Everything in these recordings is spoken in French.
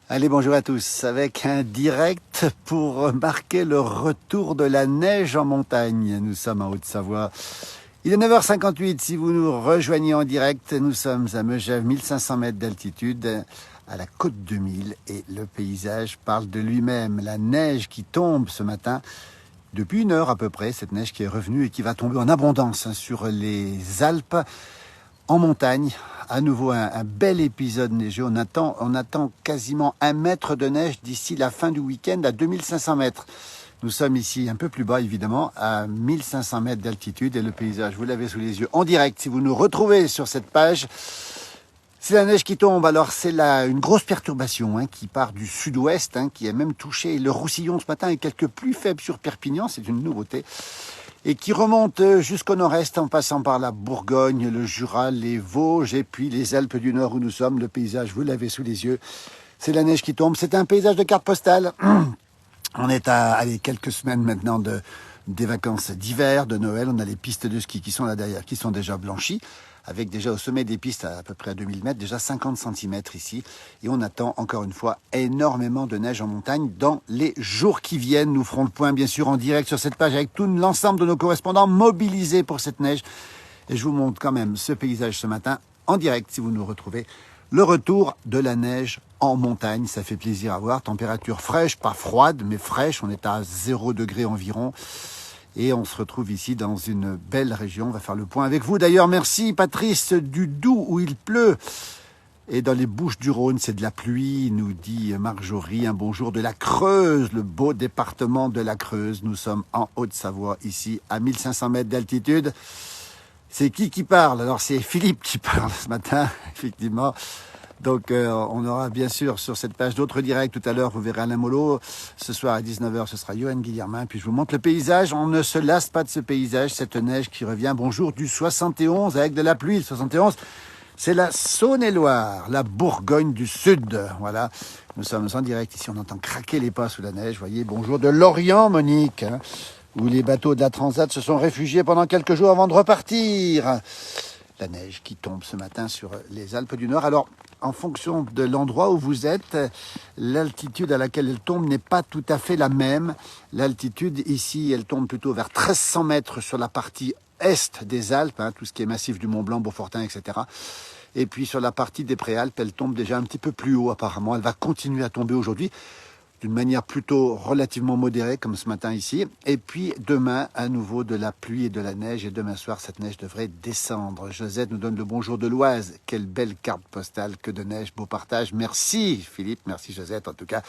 Allez, bonjour à tous, avec un direct pour marquer le retour de la neige en montagne. Nous sommes en Haute-Savoie. Il est 9h58, si vous nous rejoignez en direct, nous sommes à Megève, 1500 mètres d'altitude, à la côte 2000, et le paysage parle de lui-même. La neige qui tombe ce matin, depuis 1 heure à peu près, cette neige qui est revenue et qui va tomber en abondance sur les Alpes, en montagne. À nouveau un bel épisode neigeux. On attend quasiment 1 mètre de neige d'ici la fin du week-end à 2500 mètres. Nous sommes ici un peu plus bas évidemment, à 1500 mètres d'altitude, et le paysage, vous l'avez sous les yeux en direct. Si vous nous retrouvez sur cette page, c'est la neige qui tombe. Alors c'est une grosse perturbation qui part du sud-ouest, qui a même touché le Roussillon ce matin et quelques pluies faibles sur Perpignan, c'est une nouveauté. Et qui remonte jusqu'au nord-est en passant par la Bourgogne, le Jura, les Vosges et puis les Alpes du Nord où nous sommes. Le paysage, vous l'avez sous les yeux. C'est la neige qui tombe. C'est un paysage de carte postale. On est à quelques semaines maintenant des vacances d'hiver, de Noël. On a les pistes de ski qui sont là derrière, qui sont déjà blanchies, avec déjà au sommet des pistes à peu près à 2000 mètres, déjà 50 cm ici. Et on attend encore une fois énormément de neige en montagne dans les jours qui viennent. Nous ferons le point bien sûr en direct sur cette page avec tout l'ensemble de nos correspondants mobilisés pour cette neige. Et je vous montre quand même ce paysage ce matin en direct si vous nous retrouvez. Le retour de la neige en montagne, ça fait plaisir à voir. Température fraîche, pas froide, mais fraîche. On est à 0 degré environ. Et on se retrouve ici dans une belle région. On va faire le point avec vous. D'ailleurs, merci Patrice du Doubs où il pleut. Et dans les Bouches-du-Rhône, c'est de la pluie, nous dit Marjorie. Un bonjour de la Creuse, le beau département de la Creuse. Nous sommes en Haute-Savoie, ici, à 1500 mètres d'altitude. C'est qui parle? Alors, c'est Philippe qui parle ce matin, effectivement. Donc, on aura bien sûr sur cette page d'autres directs tout à l'heure. Vous verrez Alain Mollo. Ce soir à 19h, ce sera Johan Guillermin. Puis je vous montre le paysage. On ne se lasse pas de ce paysage, cette neige qui revient. Bonjour du 71 avec de la pluie. Le 71, c'est la Saône-et-Loire, la Bourgogne du Sud. Voilà, nous sommes en direct ici. On entend craquer les pas sous la neige. Vous voyez, bonjour de Lorient, Monique, où les bateaux de la Transat se sont réfugiés pendant quelques jours avant de repartir. La neige qui tombe ce matin sur les Alpes du Nord. Alors, en fonction de l'endroit où vous êtes, l'altitude à laquelle elle tombe n'est pas tout à fait la même. L'altitude ici, elle tombe plutôt vers 1300 mètres sur la partie est des Alpes, tout ce qui est massif du Mont Blanc, Beaufortin, etc. Et puis sur la partie des Préalpes, elle tombe déjà un petit peu plus haut apparemment. Elle va continuer à tomber aujourd'hui d'une manière plutôt relativement modérée, comme ce matin ici. Et puis demain, à nouveau de la pluie et de la neige. Et demain soir, cette neige devrait descendre. Josette nous donne le bonjour de l'Oise. Quelle belle carte postale, que de neige, beau partage. Merci Philippe, merci Josette en tout cas.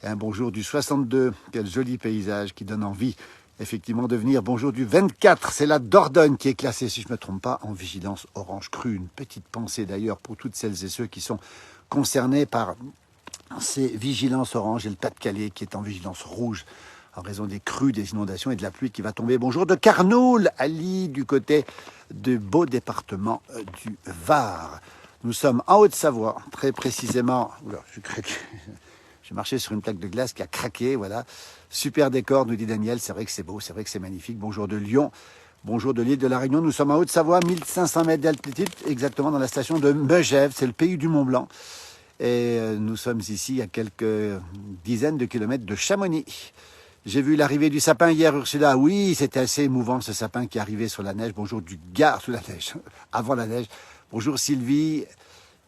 Et un bonjour du 62, quel joli paysage qui donne envie effectivement de venir. Bonjour du 24, c'est la Dordogne qui est classée, si je ne me trompe pas, en vigilance orange crue. Une petite pensée d'ailleurs pour toutes celles et ceux qui sont concernés par ces vigilances orange, et le Pas-de-Calais qui est en vigilance rouge en raison des crues, des inondations et de la pluie qui va tomber. Bonjour de Carnoul, Ali, du côté du beau département du Var. Nous sommes en Haute-Savoie, très précisément. Oula, j'ai marché sur une plaque de glace qui a craqué, voilà. Super décor, nous dit Daniel, c'est vrai que c'est beau, c'est vrai que c'est magnifique. Bonjour de Lyon, bonjour de l'île de la Réunion. Nous sommes en Haute-Savoie, 1500 mètres d'altitude, exactement dans la station de Megève, c'est le pays du Mont Blanc. Et nous sommes ici à quelques dizaines de kilomètres de Chamonix. J'ai vu l'arrivée du sapin hier, Ursula. Oui, c'était assez émouvant ce sapin qui arrivait sur la neige. Bonjour du Gard, sous la neige, avant la neige. Bonjour Sylvie,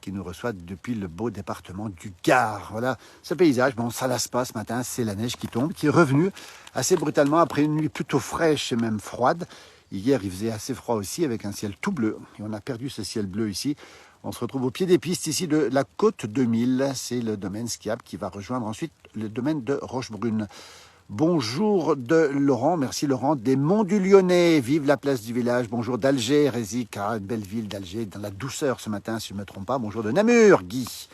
qui nous reçoit depuis le beau département du Gard. Voilà, ce paysage, bon, ça lasse pas ce matin, c'est la neige qui tombe, qui est revenue assez brutalement après une nuit plutôt fraîche et même froide. Hier, il faisait assez froid aussi, avec un ciel tout bleu. Et on a perdu ce ciel bleu ici. On se retrouve au pied des pistes ici de la côte 2000. C'est le domaine skiable qui va rejoindre ensuite le domaine de Rochebrune. Bonjour de Laurent, merci Laurent, des Monts du Lyonnais, vive la place du village. Bonjour d'Alger, Rézic, une belle ville d'Alger, dans la douceur ce matin si je ne me trompe pas. Bonjour de Namur, Guy.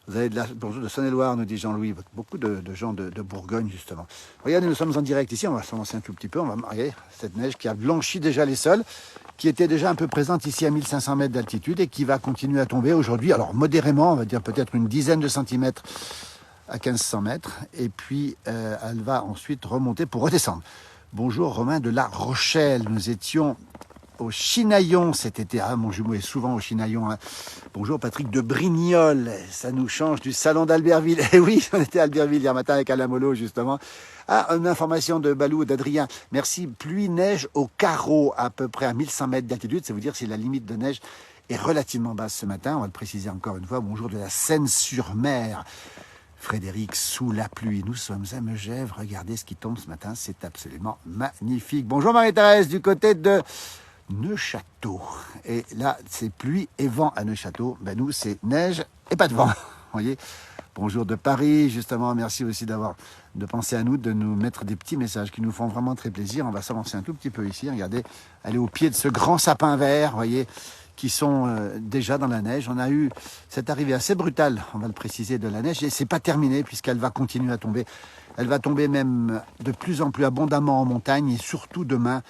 Vous avez bonjour de Saône-et-Loire, nous dit Jean-Louis, beaucoup de gens de Bourgogne justement. Regardez, nous sommes en direct ici, on va s'avancer un tout petit peu, on va regarder cette neige qui a blanchi déjà les sols, qui était déjà un peu présente ici à 1500 mètres d'altitude et qui va continuer à tomber aujourd'hui, alors modérément, on va dire peut-être une dizaine de centimètres à 1500 mètres, et puis elle va ensuite remonter pour redescendre. Bonjour Romain de La Rochelle, nous étions au Chinaillon cet été. Ah, mon jumeau est souvent au Chinaillon. Hein. Bonjour Patrick de Brignoles, ça nous change du salon d'Albertville. Eh oui, on était à Albertville hier matin avec Alain Molo justement. Ah, une information de Balou, d'Adrien. Merci, pluie, neige au carreau à peu près à 1100 mètres d'altitude. Ça veut dire que la limite de neige est relativement basse ce matin. On va le préciser encore une fois. Bonjour de la Seine-sur-Mer. Frédéric, sous la pluie. Nous sommes à Megève. Regardez ce qui tombe ce matin. C'est absolument magnifique. Bonjour Marie-Thérèse du côté de Neuchâteau. Et là, c'est pluie et vent à Neuchâteau. Ben nous, c'est neige et pas de vent. Vous voyez. Bonjour de Paris, justement. Merci aussi de penser à nous, de nous mettre des petits messages qui nous font vraiment très plaisir. On va s'avancer un tout petit peu ici. Regardez, aller au pied de ce grand sapin vert, vous voyez, qui sont déjà dans la neige. On a eu cette arrivée assez brutale, on va le préciser, de la neige. Et c'est pas terminé puisqu'elle va continuer à tomber. Elle va tomber même de plus en plus abondamment en montagne et surtout demain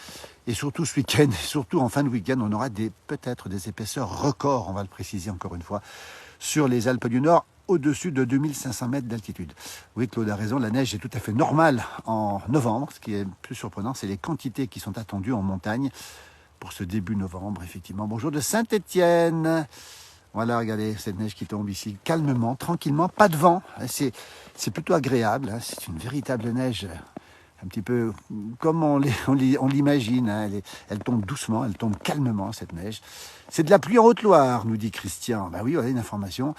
et surtout ce week-end, et surtout en fin de week-end, on aura peut-être des épaisseurs records, on va le préciser encore une fois, sur les Alpes du Nord, au-dessus de 2500 mètres d'altitude. Oui, Claude a raison, la neige est tout à fait normale en novembre. Ce qui est plus surprenant, c'est les quantités qui sont attendues en montagne pour ce début novembre, effectivement. Bonjour de Saint-Étienne. Voilà, regardez, cette neige qui tombe ici, calmement, tranquillement, pas de vent. C'est plutôt agréable, hein. C'est une véritable neige, un petit peu comme on l'imagine. Hein. Elle tombe doucement, elle tombe calmement, cette neige. C'est de la pluie en Haute-Loire, nous dit Christian. Ben oui, voilà une information.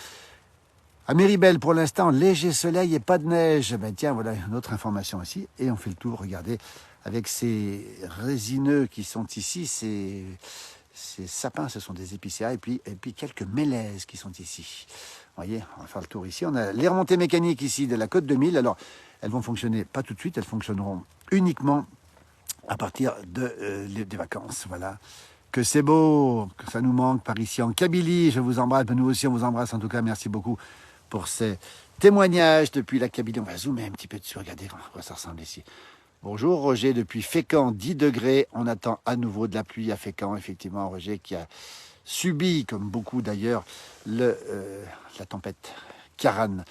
À Méribel, pour l'instant, léger soleil et pas de neige. Ben tiens, voilà une autre information aussi. Et on fait le tour, regardez, avec ces résineux qui sont ici, ces sapins, ce sont des épicéas, et puis quelques mélèzes qui sont ici. Vous voyez, on va faire le tour ici. On a les remontées mécaniques ici de la Côte de Mille. Alors, elles vont fonctionner pas tout de suite, elles fonctionneront uniquement à partir des vacances. Voilà. Que c'est beau, que ça nous manque par ici en Kabylie. Je vous embrasse, nous aussi on vous embrasse en tout cas. Merci beaucoup pour ces témoignages depuis la Kabylie. On va zoomer un petit peu dessus, regardez à quoi ça ressemble ici. Bonjour Roger, depuis Fécamp, 10 degrés. On attend à nouveau de la pluie à Fécamp. Effectivement, Roger qui a subi, comme beaucoup d'ailleurs, la tempête Ciarán.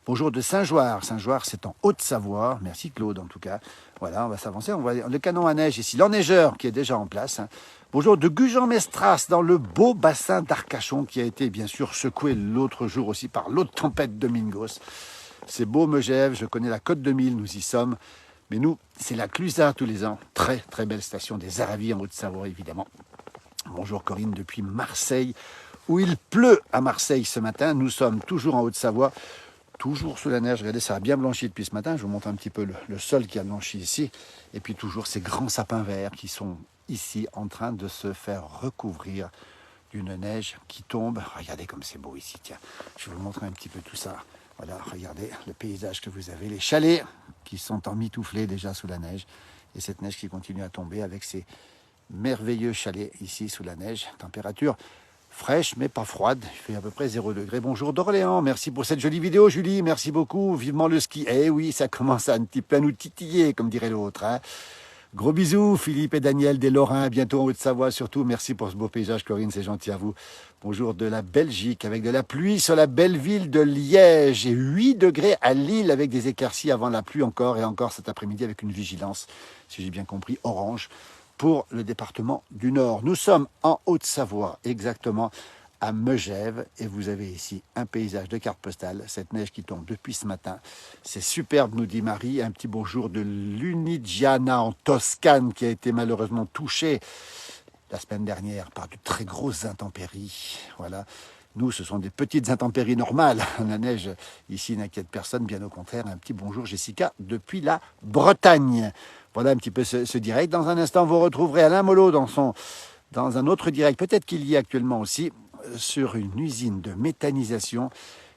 Bonjour de Saint-Joire. Saint-Joire, c'est en Haute-Savoie. Merci Claude, en tout cas. Voilà, on va s'avancer. On voit le canon à neige ici, l'enneigeur qui est déjà en place. Hein. Bonjour de Gujan-Mestras, dans le beau bassin d'Arcachon, qui a été bien sûr secoué l'autre jour aussi par l'autre tempête de Mingos. C'est beau, Megève. Je connais la Côte de Mille, nous y sommes. Mais nous, c'est la Clusaz tous les ans. Très, très belle station des Aravis en Haute-Savoie, évidemment. Bonjour Corinne, depuis Marseille, où il pleut à Marseille ce matin. Nous sommes toujours en Haute-Savoie. Toujours sous la neige, regardez, ça a bien blanchi depuis ce matin. Je vous montre un petit peu le sol qui a blanchi ici. Et puis toujours ces grands sapins verts qui sont ici en train de se faire recouvrir d'une neige qui tombe. Regardez comme c'est beau ici, tiens. Je vais vous montrer un petit peu tout ça. Voilà, regardez le paysage que vous avez. Les chalets qui sont emmitouflés déjà sous la neige. Et cette neige qui continue à tomber avec ces merveilleux chalets ici sous la neige. Température fraîche mais pas froide, il fait à peu près 0 degré. Bonjour d'Orléans, merci pour cette jolie vidéo Julie, merci beaucoup, vivement le ski. Eh oui, ça commence un petit peu à nous titiller, comme dirait l'autre. Hein. Gros bisous Philippe et Daniel des Lorrains, bientôt en Haute-Savoie surtout, merci pour ce beau paysage Corinne, c'est gentil à vous. Bonjour de la Belgique, avec de la pluie sur la belle ville de Liège, et 8 degrés à Lille avec des éclaircies avant la pluie encore, et encore cet après-midi avec une vigilance, si j'ai bien compris, orange, pour le département du Nord. Nous sommes en Haute-Savoie, exactement à Megève, et vous avez ici un paysage de carte postale, cette neige qui tombe depuis ce matin. C'est superbe, nous dit Marie, un petit bonjour de Lunigiana en Toscane, qui a été malheureusement touchée la semaine dernière par de très grosses intempéries. Voilà. Nous, ce sont des petites intempéries normales. La neige, ici, n'inquiète personne, bien au contraire. Un petit bonjour, Jessica, depuis la Bretagne. Voilà un petit peu ce direct. Dans un instant, vous retrouverez Alain Molo dans un autre direct, peut-être qu'il y est actuellement aussi, sur une usine de méthanisation,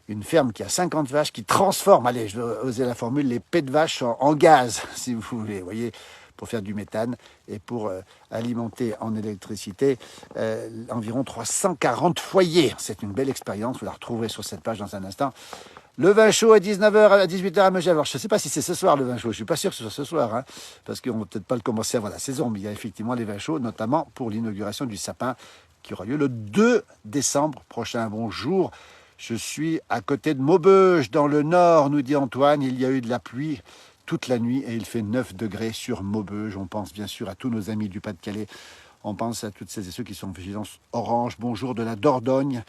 une ferme qui a 50 vaches, qui transforme, allez, je vais oser la formule, les pets de vaches en gaz, si vous voulez, vous voyez, pour faire du méthane et pour alimenter en électricité environ 340 foyers. C'est une belle expérience, vous la retrouverez sur cette page dans un instant. Le vin chaud à 19h, à 18h à Megève. Alors, je ne sais pas si c'est ce soir le vin chaud. Je ne suis pas sûr que ce soit ce soir, hein, parce qu'on ne va peut-être pas le commencer avant la saison. Mais il y a effectivement les vins chauds, notamment pour l'inauguration du sapin qui aura lieu le 2 décembre prochain. Bonjour, je suis à côté de Maubeuge, dans le nord, nous dit Antoine. Il y a eu de la pluie toute la nuit et il fait 9 degrés sur Maubeuge. On pense bien sûr à tous nos amis du Pas-de-Calais. On pense à toutes celles et ceux qui sont en vigilance orange. Bonjour de la Dordogne.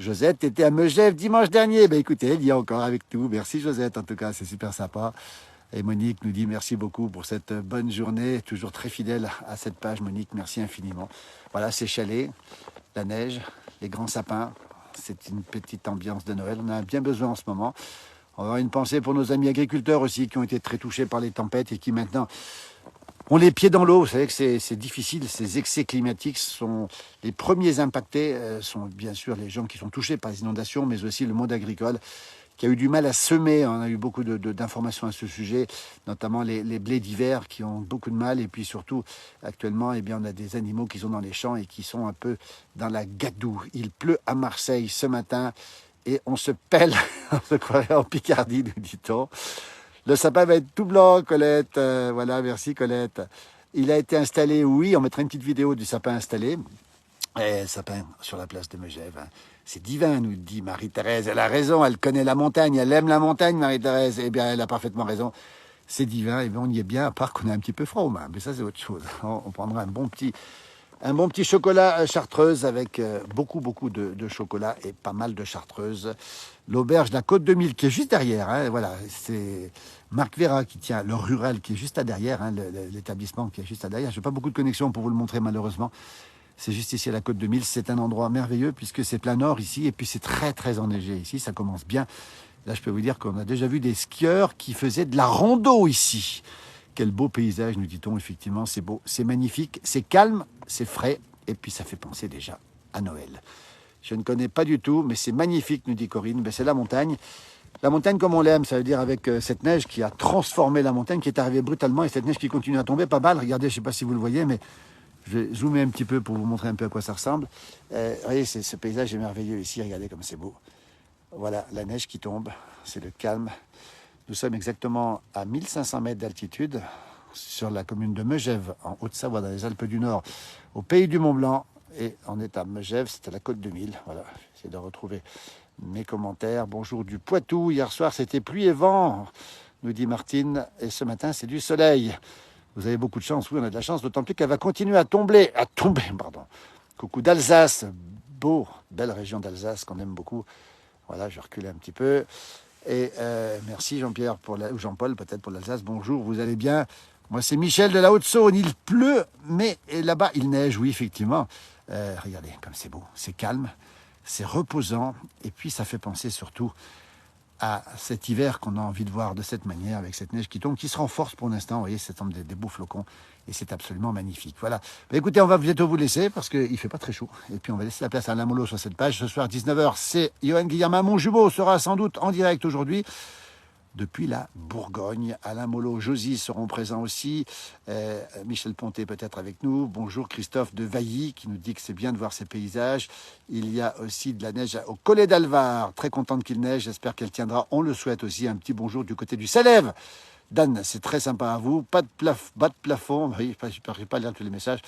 Josette était à Megève dimanche dernier. Ben écoutez, elle y est encore avec nous. Merci Josette, en tout cas, c'est super sympa. Et Monique nous dit merci beaucoup pour cette bonne journée. Toujours très fidèle à cette page, Monique. Merci infiniment. Voilà, c'est Chalet, la neige, les grands sapins. C'est une petite ambiance de Noël. On en a bien besoin en ce moment. On va avoir une pensée pour nos amis agriculteurs aussi qui ont été très touchés par les tempêtes et qui maintenant ont les pieds dans l'eau. Vous savez que c'est difficile. Ces excès climatiques sont les premiers impactés. Sont bien sûr les gens qui sont touchés par les inondations, mais aussi le monde agricole qui a eu du mal à semer. On a eu beaucoup d'informations à ce sujet, notamment les blés d'hiver qui ont beaucoup de mal. Et puis surtout, actuellement, eh bien, on a des animaux qui sont dans les champs et qui sont un peu dans la gadoue. Il pleut à Marseille ce matin et on se pèle, on se croirait en Picardie, nous dit-on. Le sapin va être tout blanc, Colette. Voilà, merci Colette. Il a été installé, oui, on mettra une petite vidéo du sapin installé. Sapin sur la place de Megève. C'est divin, nous dit Marie-Thérèse. Elle a raison, elle connaît la montagne, elle aime la montagne, Marie-Thérèse. Eh bien, elle a parfaitement raison. C'est divin, et bien on y est bien, à part qu'on est un petit peu froid aux mains. Mais ça, c'est autre chose. On prendra un bon petit chocolat chartreuse avec beaucoup de chocolat et pas mal de chartreuse. L'auberge de la Côte de Mille qui est juste derrière. Hein, voilà, c'est Marc Vera qui tient le rural qui est juste à derrière, hein, l'établissement qui est juste à derrière. Je n'ai pas beaucoup de connexions pour vous le montrer malheureusement. C'est juste ici à la Côte de Mille. C'est un endroit merveilleux puisque c'est plein nord ici et puis c'est très enneigé ici. Ça commence bien. Là, je peux vous dire qu'on a déjà vu des skieurs qui faisaient de la rando ici. Quel beau paysage, nous dit-on. Effectivement, c'est beau, c'est magnifique, c'est calme, c'est frais et puis ça fait penser déjà à Noël. Je ne connais pas du tout, mais c'est magnifique, nous dit Corinne. Ben, c'est la montagne. La montagne comme on l'aime, ça veut dire avec cette neige qui a transformé la montagne, qui est arrivée brutalement et cette neige qui continue à tomber pas mal. Regardez, je ne sais pas si vous le voyez, mais je vais zoomer un petit peu pour vous montrer un peu à quoi ça ressemble. Vous voyez, ce paysage est merveilleux ici. Regardez comme c'est beau. Voilà, la neige qui tombe. C'est le calme. Nous sommes exactement à 1500 mètres d'altitude sur la commune de Megève, en Haute-Savoie, dans les Alpes du Nord, au pays du Mont-Blanc. Et on est à Megève, c'est à la Côte de Mille. Voilà, j'essaie de retrouver mes commentaires. Bonjour du Poitou. Hier soir, c'était pluie et vent, nous dit Martine. Et ce matin, c'est du soleil. Vous avez beaucoup de chance, oui, on a de la chance, d'autant plus qu'elle va continuer à tomber, pardon. Coucou d'Alsace, beau, belle région d'Alsace qu'on aime beaucoup. Voilà, je recule un petit peu. Et merci Jean-Pierre, ou Jean-Paul peut-être pour l'Alsace. Bonjour, vous allez bien? Moi, c'est Michel de la Haute-Saône. Il pleut, mais là-bas, il neige, oui, effectivement. Regardez, comme c'est beau, c'est calme, c'est reposant. Et puis, ça fait penser surtout à cet hiver qu'on a envie de voir de cette manière, avec cette neige qui tombe, qui se renforce pour l'instant. Vous voyez, ça tombe des beaux flocons et c'est absolument magnifique. Voilà. Mais écoutez, on va bientôt vous laisser parce qu'il ne fait pas très chaud. Et puis on va laisser la place à Alain Mollo sur cette page. Ce soir, 19h, c'est Johan Guillermin. Mon jumeau sera sans doute en direct aujourd'hui depuis la Bourgogne. Alain Mollo, Josie seront présents aussi. Michel Pontet peut-être avec nous. Bonjour Christophe de Vailly qui nous dit que c'est bien de voir ces paysages. Il y a aussi de la neige au Collet d'Alvar. Très contente qu'il neige. J'espère qu'elle tiendra. On le souhaite aussi. Un petit bonjour du côté du Salève. Dan, c'est très sympa à vous. Pas de plafond. Oui, je n'arrive pas à lire tous les messages.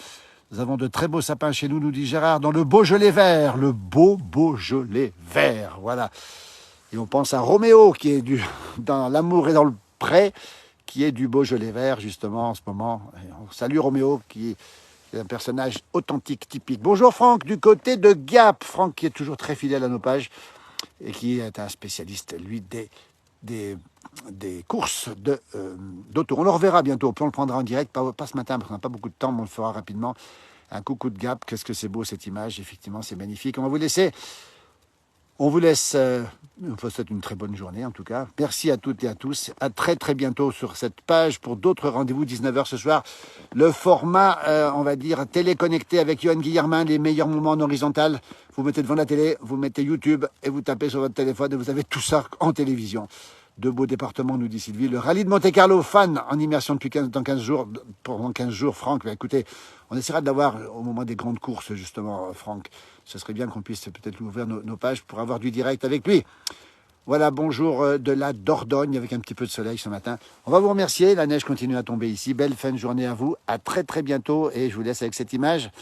Nous avons de très beaux sapins chez nous, nous dit Gérard, dans le Beaujolais vert. Le beau Beaujolais vert. Voilà. Et on pense à Roméo, qui est dans l'amour et dans le pré, qui est du Beaujolais vert, justement, en ce moment. Et on salue Roméo, qui est un personnage authentique, typique. Bonjour Franck, du côté de Gap. Franck, qui est toujours très fidèle à nos pages, et qui est un spécialiste, lui, des courses d'auto. On le reverra bientôt, puis on le prendra en direct, pas ce matin, parce qu'on n'a pas beaucoup de temps, mais on le fera rapidement. Un coucou de Gap, qu'est-ce que c'est beau cette image, effectivement, c'est magnifique. On va vous laisser... On vous laisse, on vous souhaite une très bonne journée en tout cas. Merci à toutes et à tous. À très bientôt sur cette page pour d'autres rendez-vous, 19h ce soir. Le format, on va dire, téléconnecté avec Johan Guillermin, les meilleurs moments en horizontal. Vous mettez devant la télé, vous mettez YouTube et vous tapez sur votre téléphone et vous avez tout ça en télévision. De beaux départements, nous dit Sylvie. Le rallye de Monte-Carlo, fan en immersion dans 15 jours. Pendant 15 jours, Franck, bah, écoutez, on essaiera de l'avoir au moment des grandes courses, justement, Franck. Ce serait bien qu'on puisse peut-être ouvrir nos pages pour avoir du direct avec lui. Voilà, bonjour de la Dordogne, avec un petit peu de soleil ce matin. On va vous remercier, la neige continue à tomber ici. Belle fin de journée à vous, à très bientôt. Et je vous laisse avec cette image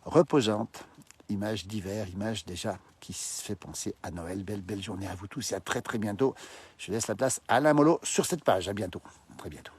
reposante, image d'hiver, image déjà qui se fait penser à Noël. Belle journée à vous tous et à très bientôt. Je laisse la place à Alain Mollo sur cette page. À bientôt, très bientôt.